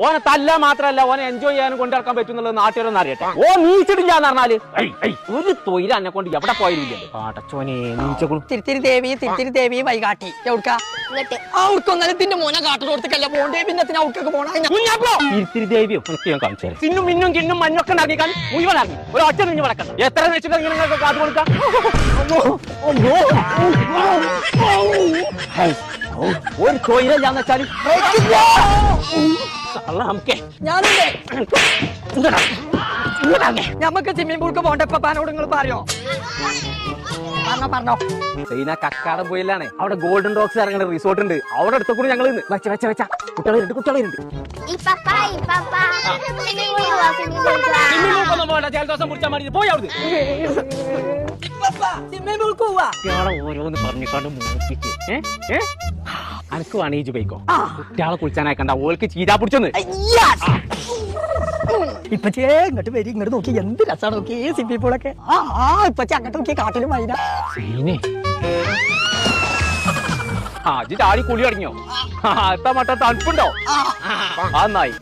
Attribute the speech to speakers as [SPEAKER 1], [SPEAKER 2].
[SPEAKER 1] ഓനെ തല്ല മാത്രല്ല ഓനെ എൻജോയ് ചെയ്യാനും കൊണ്ടിറക്കാൻ പറ്റുന്നുള്ളത് നാട്ടുകാരൊന്നും അറിയട്ടെ. ഓ നീച്ചിട്ടില്ലാന്ന് പറഞ്ഞാല് ഒരു തൊഴിൽ എന്നെ കൊണ്ട് എവിടെ പോയില്ലല്ലോ. പാട്ടച്ചോനെ നീച്ചകളും.
[SPEAKER 2] തിരുത്തിരി ദേവി വൈകാട്ടി എവിടുക്കാ ഔക്കൊന്നലത്തിന്റെ മോനെ കാട്ടിലോടത്തേക്കല്ല പോണ്ടേ. പിന്നെ ഔക്കൊക്കെ പോണ
[SPEAKER 1] തിരുത്തിരി ദേവിയോ എനിക്ക് ഞാൻ കാണിച്ചു തരാം. ചിന്നും മിന്നും കിന്നും മഞ്ഞൊക്കെ ഇറങ്ങിക്കാൻ മുഴുവൻ ഇറങ്ങി ഒരു ഒറ്റ നിഞ്ഞ് വടക്കണം. എത്ര വെച്ചിട്ട് നിങ്ങൾക്ക് കാത്തു കൊടുക്കാം. ഒരു തൊഴിലില്ലാന്ന് വെച്ചാല്
[SPEAKER 2] ഞമ്മക്ക് സ്വിമ്മിംഗ് പൂൾക്ക് പോണ്ട പാനോട് നിങ്ങൾ പറയോ പറഞ്ഞോ.
[SPEAKER 1] ചൈന കക്കാടം പോയില്ലാണ്. അവിടെ ഗോൾഡൻ റോക്സ് ഇറങ്ങുന്ന റിസോർട്ട് ഉണ്ട്. അവിടെ അടുത്ത കൂടി ഞങ്ങൾ വെച്ച കുട്ടികളുണ്ട്. ജലദോഷം കുടിച്ചാൽ മതി. പോയി അവിടെ ഓരോന്ന് പറഞ്ഞിക്കാണ്ട് മൂപ്പിക്ക്. അനക്ക് വേണേജ് പോയിക്കോ. കുട്ടികളെ കുളിച്ചാനായിക്കണ്ട. ഓൾക്ക് ചീരാ പിടിച്ചൊന്ന്
[SPEAKER 2] ഇപ്പച്ചേ ഇങ്ങോട്ട് വരി. ഇങ്ങോട്ട് നോക്കി എന്ത് രസമാണ് നോക്കി സ്വിമ്മിംഗ് പൂളൊക്കെ. ഇപ്പച്ചേ അങ്ങോട്ട് നോക്കി കാട്ടിലും വൈന
[SPEAKER 1] ചാടി കുളി തുടങ്ങിയോ? എത്താ മട്ട തണുപ്പുണ്ടോ? നന്നായി.